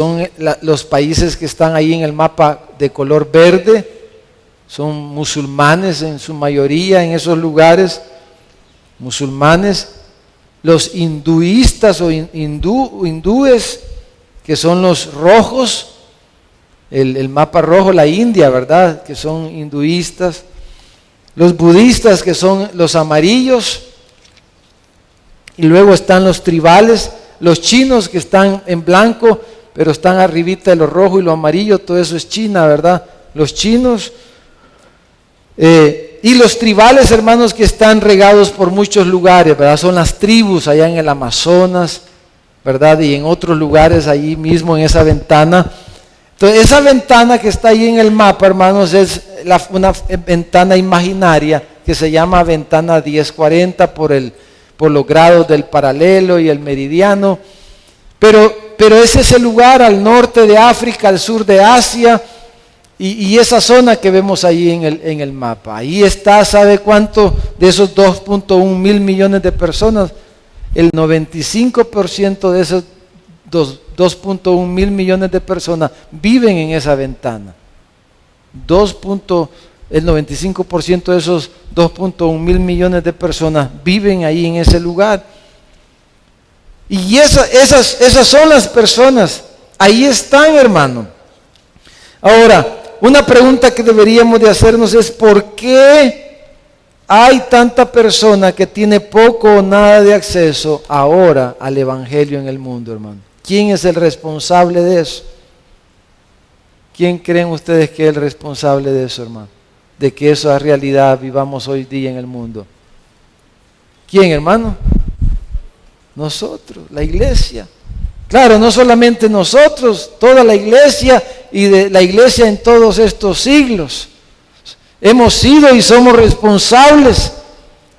son los países que están ahí en el mapa de color verde, son musulmanes en su mayoría en esos lugares, musulmanes. Los hinduistas o hindúes, que son los rojos, el mapa rojo, la India, ¿verdad? Que son hinduistas. Los budistas, que son los amarillos. Y luego están los tribales, los chinos, que están en blanco, pero están arribita de lo rojo y lo amarillo. Todo eso es China, ¿verdad? Los chinos. Y los tribales, hermanos, que están regados por muchos lugares, ¿verdad? Son las tribus allá en el Amazonas, ¿verdad? Y en otros lugares allí mismo en esa ventana. Entonces, esa ventana que está ahí en el mapa, hermanos, es una ventana imaginaria que se llama ventana 1040 por los grados del paralelo y el meridiano. Pero es ese lugar al norte de África, al sur de Asia, y esa zona que vemos ahí en el mapa. Ahí está, ¿sabe cuánto de esos 2.1 mil millones de personas? El 95% de esos 2.1 mil millones de personas viven en esa ventana. El 95% de esos 2.1 mil millones de personas viven ahí en ese lugar. Y esas son las personas. Ahí están, hermano. Ahora, una pregunta que deberíamos de hacernos es: ¿por qué hay tanta persona que tiene poco o nada de acceso ahora al Evangelio en el mundo, hermano? ¿Quién es el responsable de eso? ¿Quién creen ustedes que es el responsable de eso, hermano? De que esa realidad vivamos hoy día en el mundo. ¿Quién, hermano? Nosotros, la iglesia. Claro, no solamente nosotros, toda la iglesia y de la iglesia en todos estos siglos. Hemos sido y somos responsables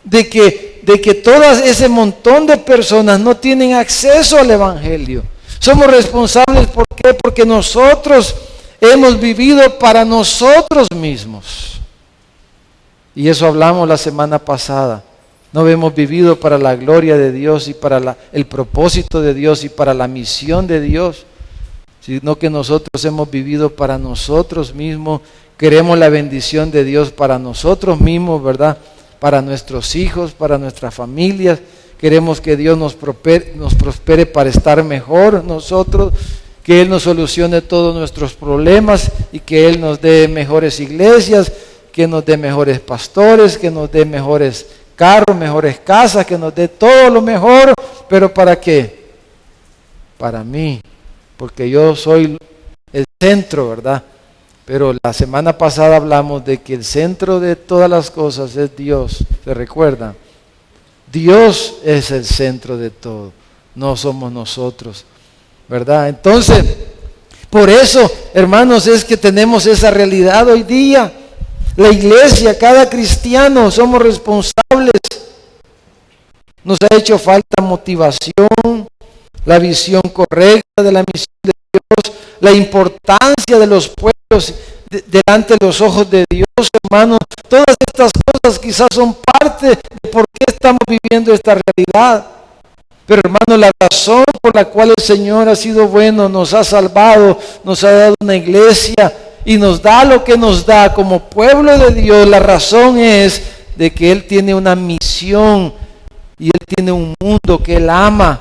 de que todo ese montón de personas no tienen acceso al Evangelio. Somos responsables, ¿por qué? Porque nosotros hemos vivido para nosotros mismos. Y eso hablamos la semana pasada. No hemos vivido para la gloria de Dios y para el propósito de Dios y para la misión de Dios, sino que nosotros hemos vivido para nosotros mismos. Queremos la bendición de Dios para nosotros mismos, ¿verdad? Para nuestros hijos, para nuestras familias. Queremos que Dios nos prospere para estar mejor nosotros, que Él nos solucione todos nuestros problemas y que Él nos dé mejores iglesias, que nos dé mejores pastores, que nos dé mejores carros, mejores casas, que nos dé todo lo mejor. ¿Pero para qué? Para mí, porque yo soy el centro, ¿verdad? Pero la semana pasada hablamos de que el centro de todas las cosas es Dios. ¿Se recuerdan? Dios es el centro de todo, no somos nosotros, ¿verdad? Entonces, por eso, hermanos, es que tenemos esa realidad hoy día. La iglesia, cada cristiano, somos responsables. Nos ha hecho falta motivación, la visión correcta de la misión de Dios, la importancia de los pueblos delante de los ojos de Dios, hermanos. Todas estas cosas quizás son parte de por qué estamos viviendo esta realidad. Pero, hermano, la razón por la cual el Señor ha sido bueno, nos ha salvado, nos ha dado una iglesia y nos da lo que nos da como pueblo de Dios, la razón es de que Él tiene una misión y Él tiene un mundo que Él ama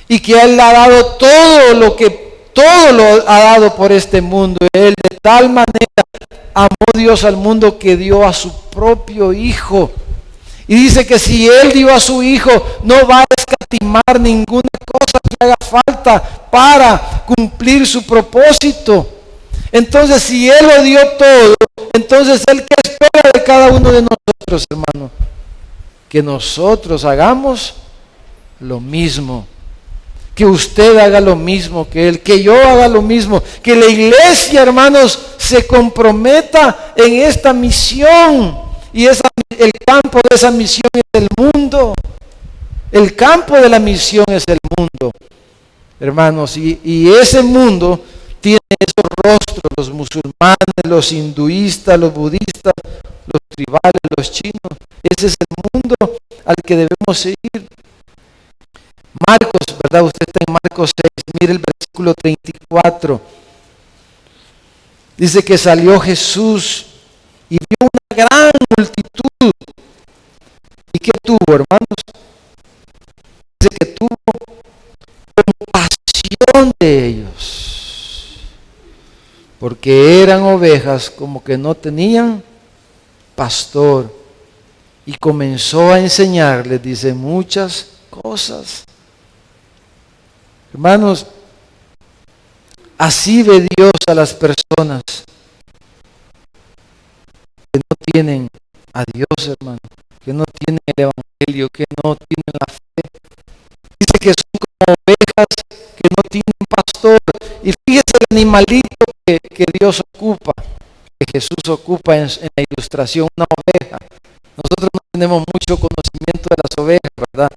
y que Él ha dado todo lo ha dado por este mundo. Él de tal manera amó Dios al mundo que dio a su propio Hijo. Y dice que si Él dio a su Hijo, no va a escatimar ninguna cosa que haga falta para cumplir su propósito. Entonces, si Él lo dio todo, entonces Él, ¿qué espera de cada uno de nosotros, hermano? Que nosotros hagamos lo mismo. Que usted haga lo mismo que Él, que yo haga lo mismo, que la iglesia, hermanos, se comprometa en esta misión. Y el campo de esa misión es el mundo. El campo de la misión es el mundo, hermanos, y ese mundo tiene esos rostros: los musulmanes, los hinduistas, los budistas, los tribales, los chinos. Ese es el mundo al que debemos seguir. Marcos, ¿verdad? Usted está en Marcos 6, mire el versículo 34. Dice que salió Jesús y vio una gran multitud. ¿Y qué tuvo, hermanos? Dice que tuvo compasión de ellos, porque eran ovejas como que no tenían pastor, y comenzó a enseñarles, dice, muchas cosas. Hermanos, así ve Dios a las personas que no tienen a Dios, hermano, que no tienen el evangelio, que no tienen la fe. Dice que son como ovejas que no tienen pastor. Y fíjese el animalito que Dios ocupa, que Jesús ocupa en la ilustración, una oveja. Nosotros no tenemos mucho conocimiento de las ovejas, ¿verdad?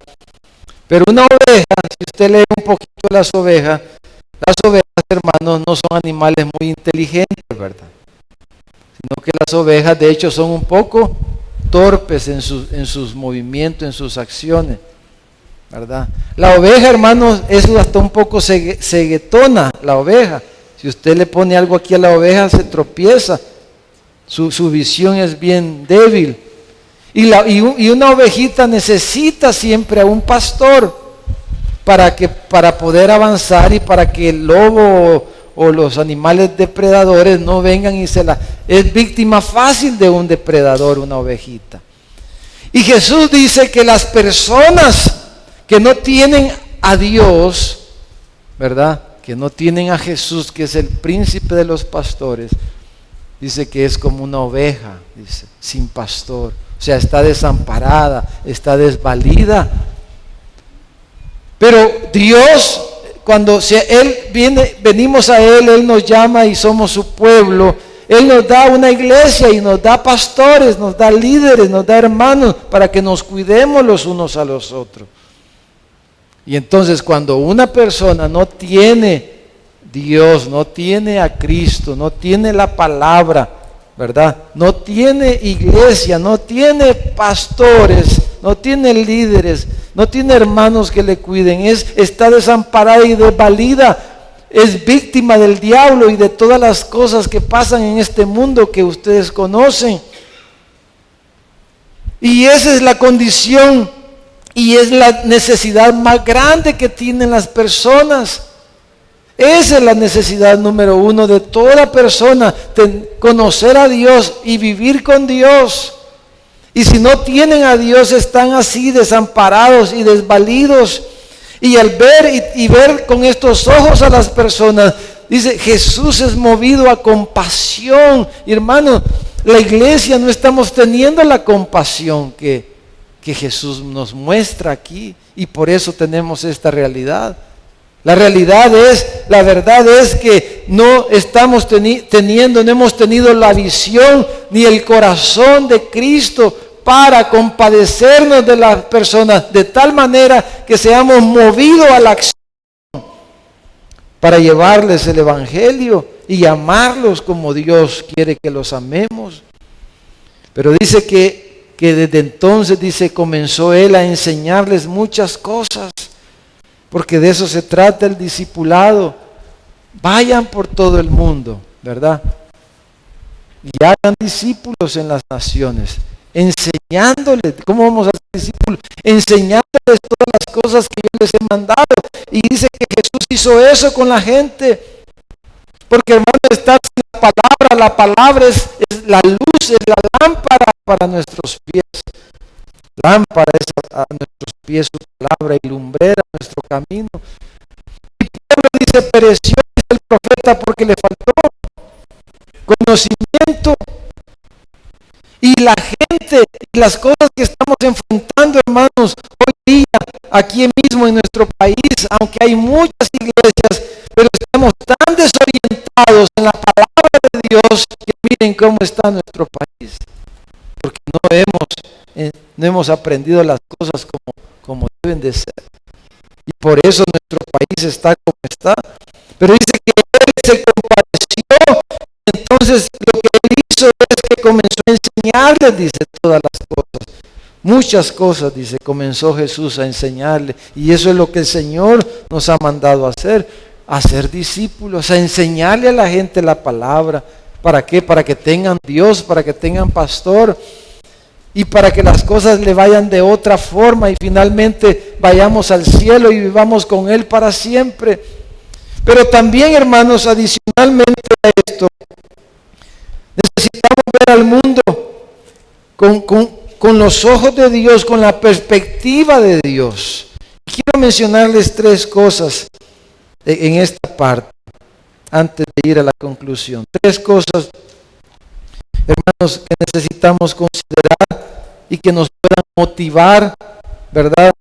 Pero una oveja, si usted lee un poquito las ovejas, hermanos, no son animales muy inteligentes, ¿verdad? Sino que las ovejas, de hecho, son un poco torpes en sus movimientos, en sus acciones, ¿verdad? La oveja, hermanos, es hasta un poco ceguetona, la oveja. Si usted le pone algo aquí a la oveja, se tropieza. Su visión es bien débil. Y una ovejita necesita siempre a un pastor para poder avanzar y para que el lobo o los animales depredadores no vengan y es víctima fácil de un depredador, una ovejita. Y Jesús dice que las personas que no tienen a Dios, ¿verdad? Que no tienen a Jesús, que es el príncipe de los pastores, dice que es como una oveja, dice, sin pastor. O sea, está desamparada, está desvalida. Pero Dios, cuando venimos a Él nos llama y somos su pueblo. Él nos da una iglesia y nos da pastores, nos da líderes, nos da hermanos para que nos cuidemos los unos a los otros. Y entonces cuando una persona no tiene Dios, no tiene a Cristo, no tiene la palabra, ¿verdad? No tiene iglesia, no tiene pastores, no tiene líderes, no tiene hermanos que le cuiden, está desamparada y desvalida, es víctima del diablo y de todas las cosas que pasan en este mundo que ustedes conocen. Y esa es la condición y es la necesidad más grande que tienen las personas. Esa es la necesidad número uno de toda persona, conocer a Dios y vivir con Dios. Y si no tienen a Dios, están así desamparados y desvalidos. Y al ver con estos ojos a las personas, dice, Jesús es movido a compasión. Y hermano, la iglesia no estamos teniendo la compasión que Jesús nos muestra aquí. Y por eso tenemos esta realidad. La verdad es que no estamos no hemos tenido la visión ni el corazón de Cristo para compadecernos de las personas de tal manera que seamos movidos a la acción para llevarles el evangelio y amarlos como Dios quiere que los amemos. Pero dice que desde entonces, dice, comenzó Él a enseñarles muchas cosas. Porque de eso se trata el discipulado. Vayan por todo el mundo, ¿verdad? Y hagan discípulos en las naciones, enseñándoles. ¿Cómo vamos a ser discípulos? Enseñándoles todas las cosas que yo les he mandado. Y dice que Jesús hizo eso con la gente. Porque, hermano, está en la palabra es la luz, es la lámpara para nuestros pies. Lámpara es a nuestros pies su palabra y lumbrera nuestro camino. Y Pablo dice, pereció el profeta porque le faltó conocimiento. Y la gente y las cosas que estamos enfrentando, hermanos, hoy día, aquí mismo en nuestro país, aunque hay muchas iglesias, pero estamos tan desorientados en la palabra de Dios que miren cómo está nuestro país. Porque no hemos aprendido las cosas como deben de ser. Y por eso nuestro país está como está. Pero dice que Él se compadeció. Entonces lo que Él hizo es que comenzó a enseñarles, dice, todas las cosas. Muchas cosas, dice, comenzó Jesús a enseñarle. Y eso es lo que el Señor nos ha mandado a hacer discípulos, a enseñarle a la gente la palabra. ¿Para qué? Para que tengan Dios, para que tengan pastor y para que las cosas le vayan de otra forma y finalmente vayamos al cielo y vivamos con Él para siempre. Pero también, hermanos, adicionalmente a esto, necesitamos ver al mundo con los ojos de Dios, con la perspectiva de Dios. Quiero mencionarles 3 cosas en esta parte, antes de ir a la conclusión. 3 cosas, hermanos, que necesitamos considerar y que nos puedan motivar, ¿verdad?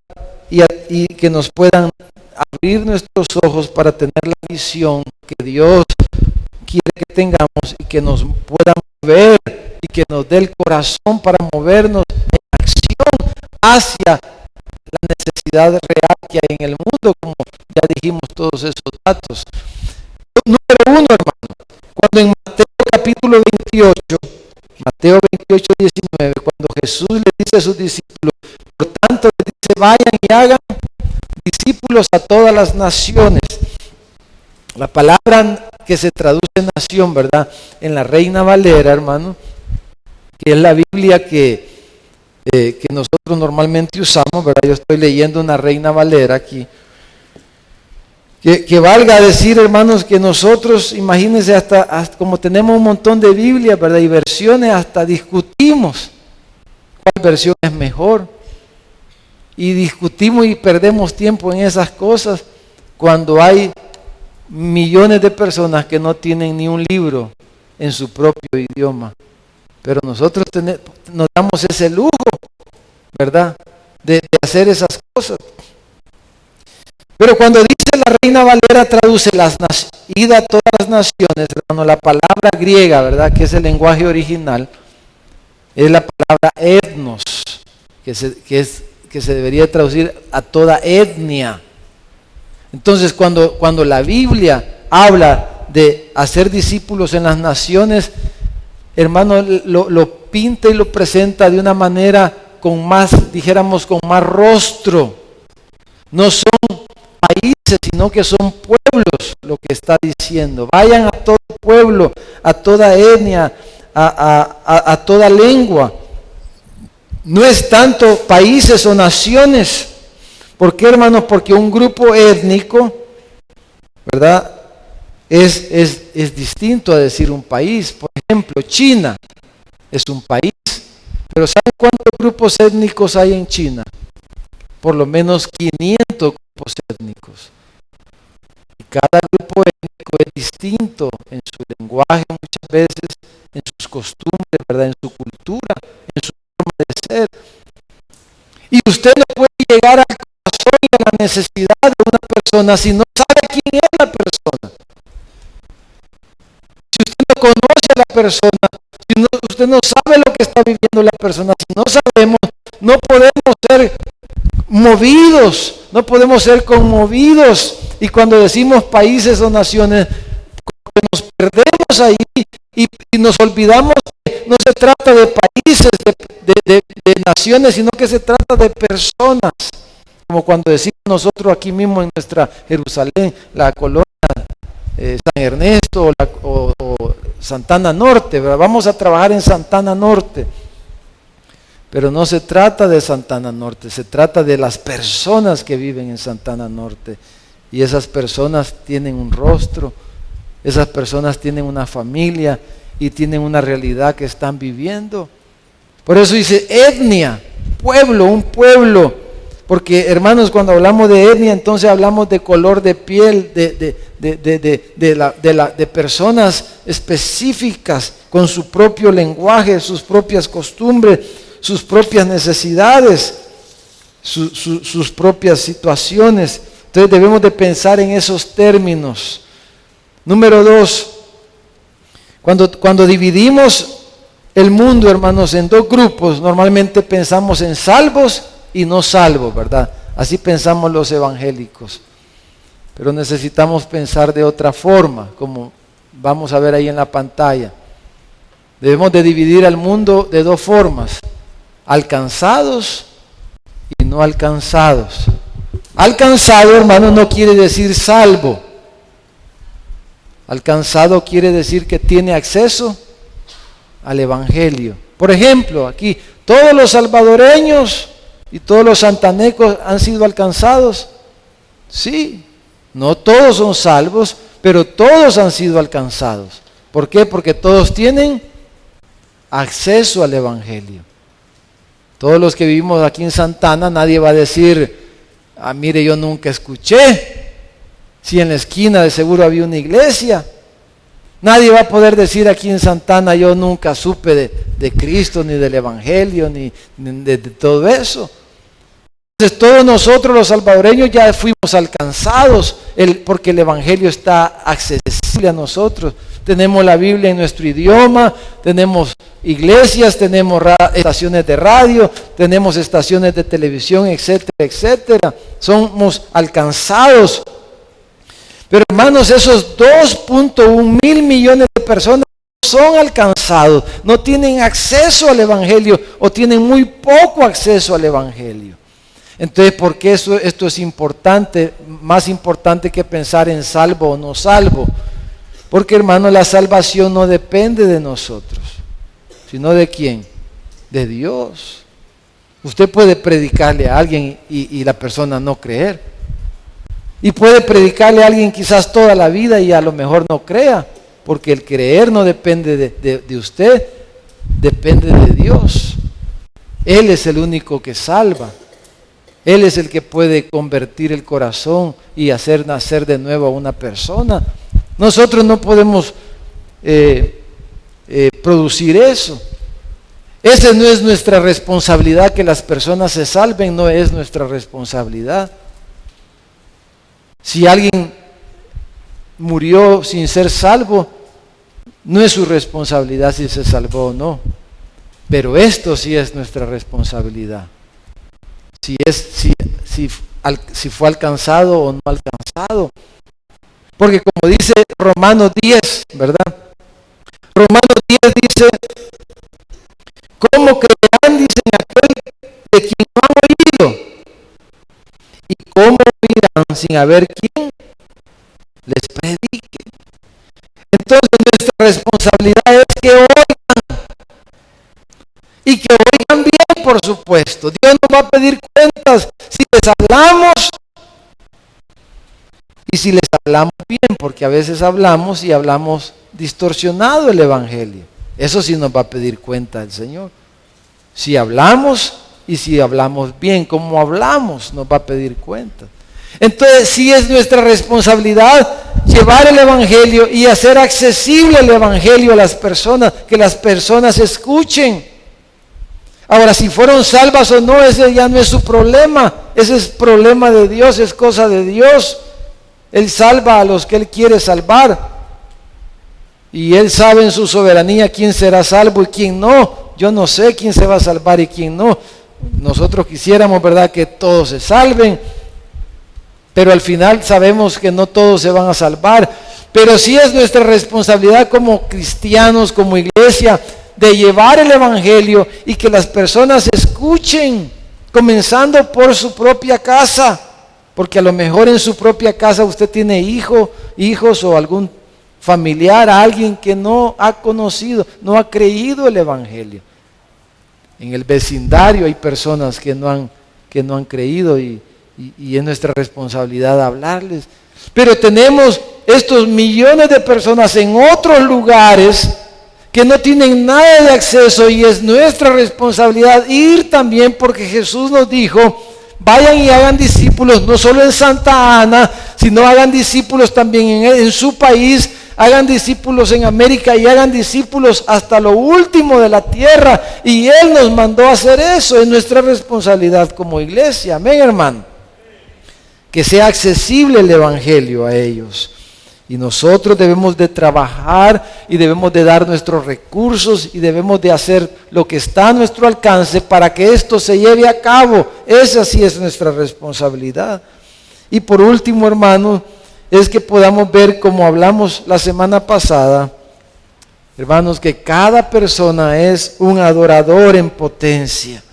Y que nos puedan abrir nuestros ojos para tener la visión que Dios quiere que tengamos y que nos pueda mover y que nos dé el corazón para movernos en acción hacia la necesidad real que hay en el mundo, como ya dijimos todos esos datos. Número 1, hermano, cuando en Mateo capítulo 28, Mateo 28, 19, cuando Jesús le dice a sus discípulos, por tanto les dice, vayan y hagan discípulos a todas las naciones. La palabra que se traduce nación, ¿verdad? En la Reina Valera, hermano, que es la Biblia que nosotros normalmente usamos, ¿verdad? Yo estoy leyendo una Reina Valera aquí. Que valga decir, hermanos, que nosotros, imagínense, hasta como tenemos un montón de Biblias, ¿verdad? Y versiones, hasta discutimos cuál versión es mejor. Y discutimos y perdemos tiempo en esas cosas cuando hay millones de personas que no tienen ni un libro en su propio idioma. Pero nosotros nos damos ese lujo, ¿verdad? De hacer esas cosas. Pero cuando dice la Reina Valera, traduce ida a todas las naciones, hermano, la palabra griega, ¿verdad? Que es el lenguaje original, es la palabra etnos, que se debería traducir a toda etnia. Entonces, cuando la Biblia habla de hacer discípulos en las naciones, hermano, lo pinta y lo presenta de una manera con más, dijéramos, con más rostro. No son países, sino que son pueblos, lo que está diciendo. Vayan a todo pueblo, a toda etnia, a toda lengua. No es tanto países o naciones. ¿Por qué, hermanos? Porque un grupo étnico, ¿verdad? Es distinto a decir un país. Por ejemplo, China es un país. Pero ¿saben cuántos grupos étnicos hay en China? Por lo menos 500 grupos étnicos. Y cada grupo étnico es distinto en su lenguaje muchas veces, en sus costumbres, ¿verdad? En su cultura, en su forma de ser. Y usted no puede llegar al corazón y a la necesidad de una persona si no sabe quién es la persona. Si usted no conoce a la persona, si usted no sabe lo que está viviendo la persona, si no sabemos, no podemos ser movidos, no podemos ser conmovidos. Y cuando decimos países o naciones, nos perdemos ahí y nos olvidamos que no se trata de países, de naciones, sino que se trata de personas. Como cuando decimos nosotros aquí mismo en nuestra Jerusalén, la colonia San Ernesto o Santana Norte, ¿verdad? Vamos a trabajar en Santana Norte. Pero no se trata de Santana Norte, se trata de las personas que viven en Santana Norte. Y esas personas tienen un rostro, esas personas tienen una familia y tienen una realidad que están viviendo. Por eso dice etnia, pueblo, un pueblo. Porque, hermanos, cuando hablamos de etnia, entonces hablamos de color de piel, de personas específicas con su propio lenguaje, sus propias costumbres, sus propias necesidades, sus propias situaciones. Entonces debemos de pensar en esos términos. Número 2, cuando dividimos el mundo, hermanos, en 2 grupos, normalmente pensamos en salvos y no salvos, ¿verdad? Así pensamos los evangélicos. Pero necesitamos pensar de otra forma, como vamos a ver ahí en la pantalla. Debemos de dividir al mundo de 2 formas. alcanzados y no alcanzados. Alcanzado, hermano, no quiere decir salvo. Alcanzado quiere decir que tiene acceso al Evangelio. Por ejemplo, aquí, todos los salvadoreños y todos los santanecos han sido alcanzados. Sí, no todos son salvos, pero todos han sido alcanzados. ¿Por qué? Porque todos tienen acceso al Evangelio. Todos los que vivimos aquí en Santana, nadie va a decir, mire, yo nunca escuché. Si en la esquina de seguro había una iglesia. Nadie va a poder decir aquí en Santana, yo nunca supe de Cristo, ni del Evangelio, ni de todo eso. Entonces todos nosotros los salvadoreños ya fuimos alcanzados, porque el Evangelio está accesible a nosotros. Tenemos la Biblia en nuestro idioma, tenemos iglesias, tenemos estaciones de radio, tenemos estaciones de televisión, etcétera, etcétera. Somos alcanzados. Pero hermanos, esos 2.1 mil millones de personas son alcanzados, no tienen acceso al Evangelio o tienen muy poco acceso al Evangelio. Entonces, ¿por qué esto es importante? Más importante que pensar en salvo o no salvo. Porque, hermano, la salvación no depende de nosotros, sino ¿de quién? De Dios. Usted puede predicarle a alguien y la persona no creer. Y puede predicarle a alguien quizás toda la vida y a lo mejor no crea, porque el creer no depende de usted, depende de Dios. Él es el único que salva. Él es el que puede convertir el corazón y hacer nacer de nuevo a una persona. Nosotros no podemos producir eso. Esa no es nuestra responsabilidad, que las personas se salven, no es nuestra responsabilidad. Si alguien murió sin ser salvo, no es su responsabilidad si se salvó o no. Pero esto sí es nuestra responsabilidad. Si fue alcanzado o no alcanzado. Porque como dice Romanos 10, ¿verdad? Romanos 10 dice, ¿cómo creerán? Dice aquel de quien no han oído. ¿Y cómo oirán sin haber quien les predique? Entonces nuestra responsabilidad es que oigan. Y que oigan bien, por supuesto. Dios nos va a pedir cuentas si les hablamos y si les hablamos bien, porque a veces hablamos y hablamos distorsionado el Evangelio. Eso sí nos va a pedir cuenta el Señor. Si hablamos y si hablamos bien, como hablamos, nos va a pedir cuenta. Entonces sí es nuestra responsabilidad llevar el Evangelio y hacer accesible el Evangelio a las personas, que las personas escuchen. Ahora, si fueron salvas o no, ese ya no es su problema, ese es problema de Dios, es cosa de Dios. Él salva a los que Él quiere salvar. Y Él sabe en su soberanía quién será salvo y quién no. Yo no sé quién se va a salvar y quién no. Nosotros quisiéramos, ¿verdad?, que todos se salven. Pero al final sabemos que no todos se van a salvar. Pero sí es nuestra responsabilidad como cristianos, como iglesia, de llevar el Evangelio y que las personas escuchen, comenzando por su propia casa. Porque a lo mejor en su propia casa usted tiene hijos o algún familiar, a alguien que no ha conocido, no ha creído el Evangelio. En el vecindario hay personas que no han creído y es nuestra responsabilidad hablarles. Pero tenemos estos millones de personas en otros lugares que no tienen nada de acceso y es nuestra responsabilidad ir también, porque Jesús nos dijo, vayan y hagan discípulos, no solo en Santa Ana, sino hagan discípulos también en su país, hagan discípulos en América y hagan discípulos hasta lo último de la tierra. Y Él nos mandó a hacer eso, es nuestra responsabilidad como iglesia. Amén, hermano. Que sea accesible el Evangelio a ellos. Y nosotros debemos de trabajar y debemos de dar nuestros recursos y debemos de hacer lo que está a nuestro alcance para que esto se lleve a cabo. Esa sí es nuestra responsabilidad. Y por último, hermano, es que podamos ver, como hablamos la semana pasada, hermanos, que cada persona es un adorador en potencia.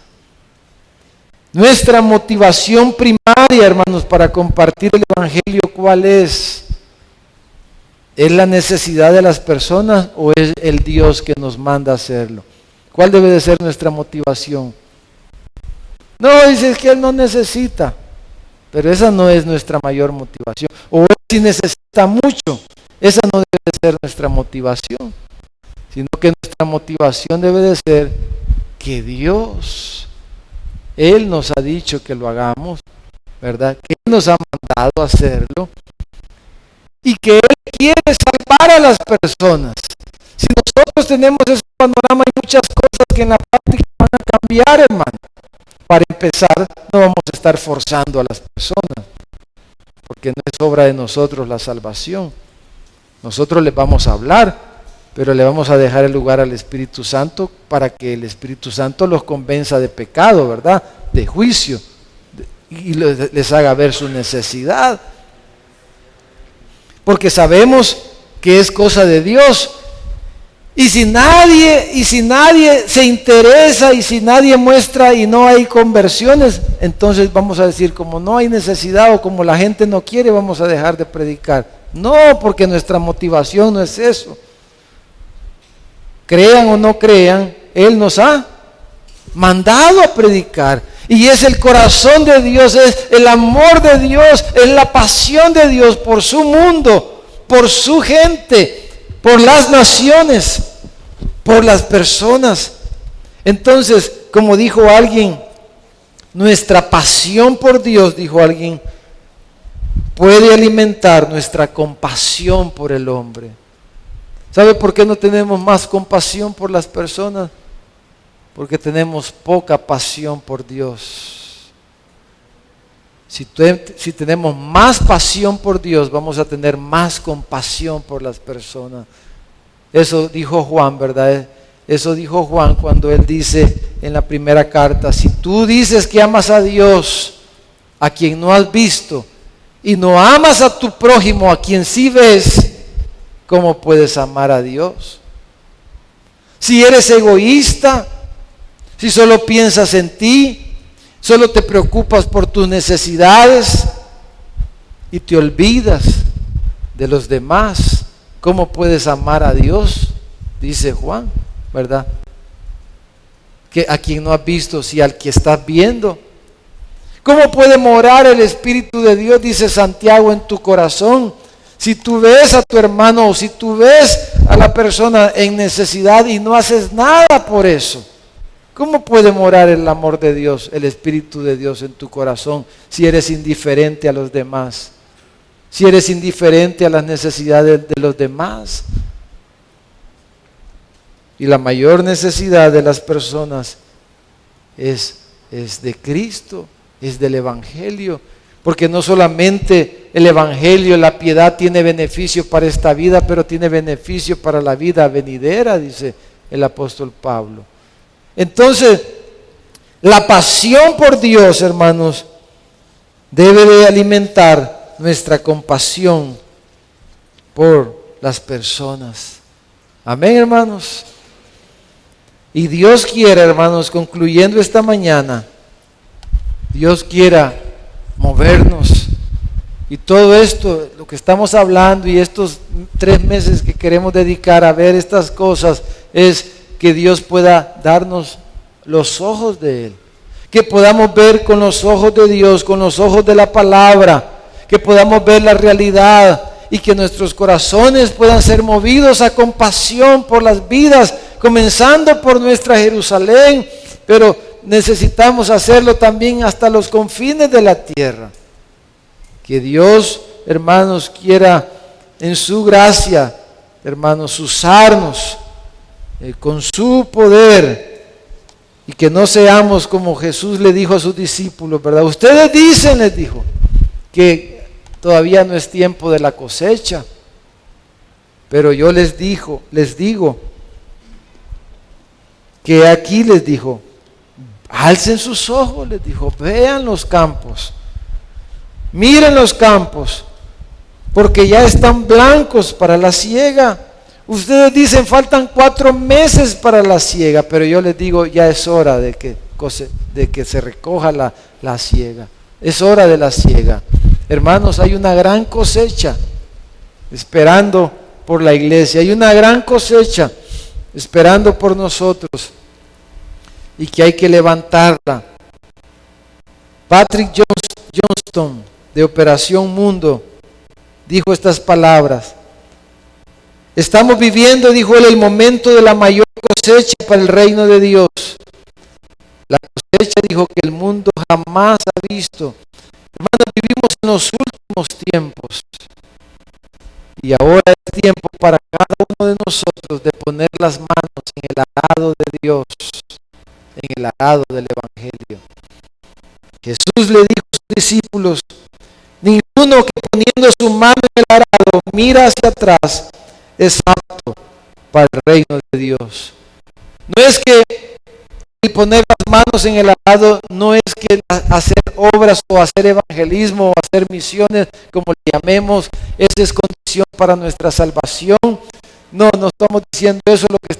Nuestra motivación primaria, hermanos, para compartir el Evangelio, ¿cuál es? ¿Es la necesidad de las personas o es el Dios que nos manda a hacerlo? ¿Cuál debe de ser nuestra motivación? No, dices que Él no necesita, pero esa no es nuestra mayor motivación. O Él sí necesita mucho, esa no debe de ser nuestra motivación, sino que nuestra motivación debe de ser que Dios, Él nos ha dicho que lo hagamos, ¿verdad? Que Él nos ha mandado a hacerlo y que Él quiere salvar a las personas. Si nosotros tenemos ese panorama, hay muchas cosas que en la práctica van a cambiar, hermano. Para empezar, no vamos a estar forzando a las personas, porque no es obra de nosotros la salvación. Nosotros les vamos a hablar, pero le vamos a dejar el lugar al Espíritu Santo para que el Espíritu Santo los convenza de pecado, ¿verdad? De juicio, y les haga ver su necesidad. Porque sabemos que es cosa de Dios. Y si nadie se interesa y si nadie muestra y no hay conversiones, entonces vamos a decir, como no hay necesidad o como la gente no quiere, vamos a dejar de predicar. No, porque nuestra motivación no es eso. Crean o no crean, Él nos ha mandado a predicar. Y es el corazón de Dios, es el amor de Dios, es la pasión de Dios por su mundo, por su gente, por las naciones, por las personas. Entonces, como dijo alguien, nuestra pasión por Dios, dijo alguien, puede alimentar nuestra compasión por el hombre. ¿Sabe por qué no tenemos más compasión por las personas? Porque tenemos poca pasión por Dios. Si tenemos más pasión por Dios, vamos a tener más compasión por las personas. Eso dijo Juan, ¿verdad? Eso dijo Juan cuando él dice en la primera carta, si tú dices que amas a Dios, a quien no has visto, y no amas a tu prójimo, a quien sí ves, ¿cómo puedes amar a Dios? Si eres egoísta, si solo piensas en ti, solo te preocupas por tus necesidades y te olvidas de los demás, ¿cómo puedes amar a Dios? Dice Juan, ¿verdad? Que a quien no has visto, si al que estás viendo. ¿Cómo puede morar el Espíritu de Dios, dice Santiago, en tu corazón? Si tú ves a tu hermano o si tú ves a la persona en necesidad y no haces nada por eso, ¿cómo puede morar el amor de Dios, el Espíritu de Dios en tu corazón si eres indiferente a los demás? Si eres indiferente a las necesidades de los demás. Y la mayor necesidad de las personas es de Cristo, es del Evangelio. Porque no solamente el Evangelio, la piedad tiene beneficio para esta vida, pero tiene beneficio para la vida venidera, dice el apóstol Pablo. Entonces, la pasión por Dios, hermanos, debe de alimentar nuestra compasión por las personas. Amén, hermanos. Y Dios quiera, hermanos, concluyendo esta mañana, Dios quiera movernos. Y todo esto, lo que estamos hablando y estos 3 meses que queremos dedicar a ver estas cosas, es que Dios pueda darnos los ojos de Él, que podamos ver con los ojos de Dios, con los ojos de la palabra, que podamos ver la realidad y que nuestros corazones puedan ser movidos a compasión por las vidas, comenzando por nuestra Jerusalén, pero necesitamos hacerlo también hasta los confines de la tierra. Que Dios, hermanos, quiera en su gracia, hermanos, usarnos con su poder, y que no seamos como Jesús le dijo a sus discípulos, ¿verdad? Ustedes dicen, les dijo, que todavía no es tiempo de la cosecha, pero yo les digo que aquí les dijo, alcen sus ojos, les dijo, vean los campos, miren los campos, porque ya están blancos para la siega. Ustedes dicen faltan 4 meses para la siega, pero yo les digo ya es hora de que de que se recoja la siega. Es hora de la siega. Hermanos, hay una gran cosecha esperando por la iglesia. Hay una gran cosecha esperando por nosotros y que hay que levantarla. Patrick Johnston, de Operación Mundo, dijo estas palabras: estamos viviendo, dijo él, el momento de la mayor cosecha para el reino de Dios. La cosecha, dijo, que el mundo jamás ha visto. Hermanos, vivimos en los últimos tiempos y ahora es tiempo para cada uno de nosotros de poner las manos en el arado de Dios, en el arado del Evangelio. Jesús le dijo a sus discípulos: ninguno que poniendo su mano en el arado mira hacia atrás es apto para el reino de Dios. No es que el poner las manos en el arado, no es que hacer obras o hacer evangelismo o hacer misiones, como le llamemos, esa es condición para nuestra salvación. No estamos diciendo eso. Lo que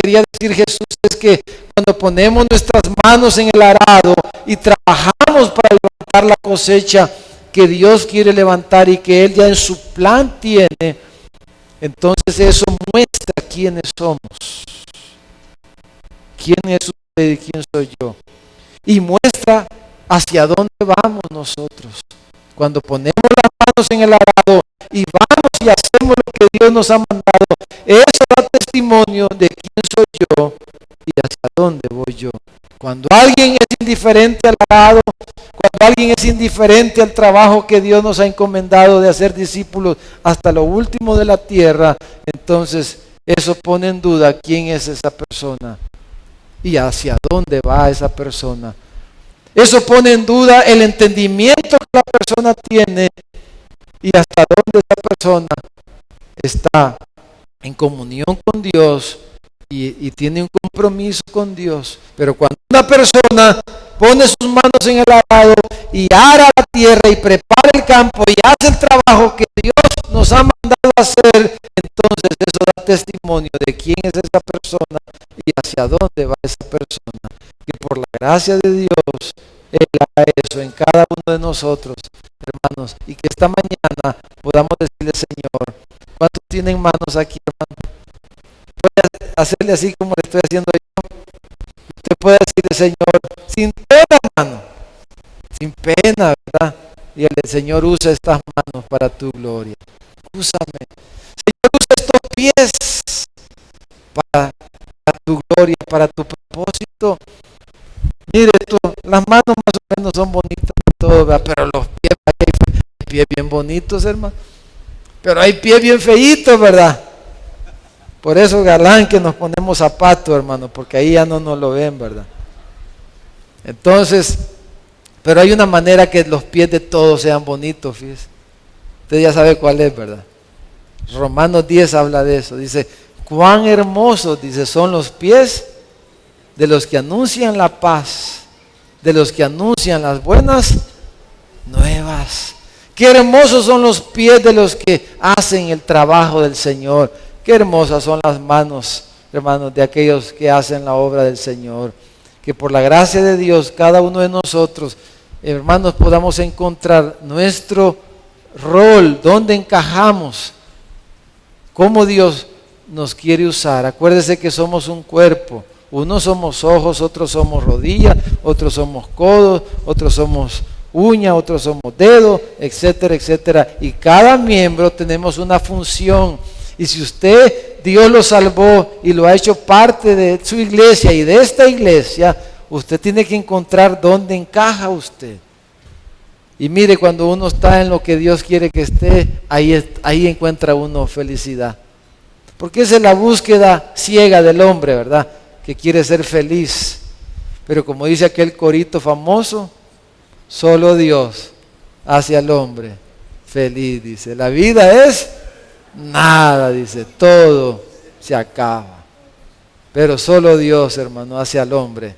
quería decir Jesús es que cuando ponemos nuestras manos en el arado y trabajamos para levantar la cosecha que Dios quiere levantar y que Él ya en su plan tiene, entonces eso muestra quiénes somos. ¿Quién es usted y quién soy yo? Y muestra hacia dónde vamos nosotros. Cuando ponemos las manos en el arado y vamos y hacemos lo que Dios nos ha mandado, eso da testimonio de quién soy yo y hacia dónde voy yo. Cuando alguien es indiferente al arado, cuando alguien es indiferente al trabajo que Dios nos ha encomendado de hacer discípulos hasta lo último de la tierra, entonces eso pone en duda quién es esa persona y hacia dónde va esa persona. Eso pone en duda el entendimiento que la persona tiene y hasta dónde esa persona está en comunión con Dios y tiene un compromiso con Dios. Pero cuando una persona pone sus manos en el arado y ara la tierra y prepara el campo y hace el trabajo que Dios nos ha mandado a hacer, entonces eso da testimonio de quién es esa persona y hacia dónde va esa persona. Que por la gracia de Dios Él haga eso en cada uno de nosotros, hermanos, y que esta mañana podamos decirle: Señor, ¿cuántos tienen manos aquí, hermano? Puede hacerle así como le estoy haciendo yo. Usted puede decirle: Señor, sin pena, hermano, sin pena, ¿verdad? Y el Señor usa estas manos para tu gloria. Úsame, Señor, usa estos pies para tu gloria, para tu propósito. Mire esto, las manos más o menos son bonitas y todo, ¿verdad? Pero los pies, hay pies bien bonitos, hermano. Pero hay pies bien feitos, ¿verdad? Por eso, galán, que nos ponemos zapatos, hermano, porque ahí ya no nos lo ven, ¿verdad? Entonces, pero hay una manera que los pies de todos sean bonitos, fíjese. Usted ya sabe cuál es, ¿verdad? Romanos 10 habla de eso. Dice: cuán hermosos, dice, son los pies de los que anuncian la paz, de los que anuncian las buenas nuevas. Qué hermosos son los pies de los que hacen el trabajo del Señor. Qué hermosas son las manos, hermanos, de aquellos que hacen la obra del Señor. Que por la gracia de Dios, cada uno de nosotros, hermanos, podamos encontrar nuestro rol, dónde encajamos, cómo Dios nos quiere usar. Acuérdese que somos un cuerpo. Unos somos ojos, otros somos rodillas, otros somos codos, otros somos uñas, otros somos dedos, etcétera, etcétera. Y cada miembro tenemos una función. Y si usted, Dios lo salvó y lo ha hecho parte de su iglesia y de esta iglesia, usted tiene que encontrar dónde encaja usted. Y mire, cuando uno está en lo que Dios quiere que esté, ahí encuentra uno felicidad. Porque esa es la búsqueda ciega del hombre, ¿verdad? Que quiere ser feliz. Pero como dice aquel corito famoso, solo Dios hace al hombre feliz, dice. La vida es nada, dice, todo se acaba. Pero solo Dios, hermano, hace al hombre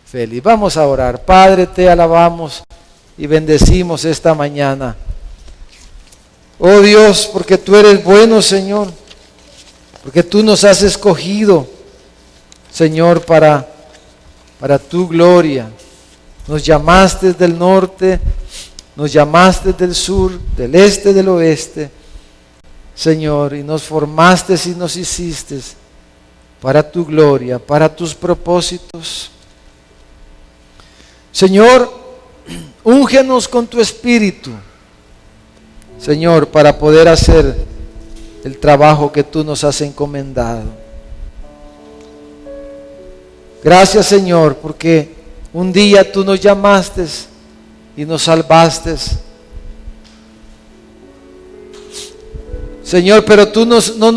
feliz. Vamos a orar. Padre, te alabamos y bendecimos esta mañana. Oh Dios, porque tú eres bueno, Señor. Porque tú nos has escogido, Señor, para para tu gloria. Nos llamaste del norte, nos llamaste del sur, del este, del oeste, Señor, y nos formaste y nos hiciste para tu gloria, para tus propósitos. Señor, úngenos con tu Espíritu, Señor, para poder hacer el trabajo que tú nos has encomendado. Gracias, Señor, porque un día tú nos llamaste y nos salvaste. Señor, pero tú no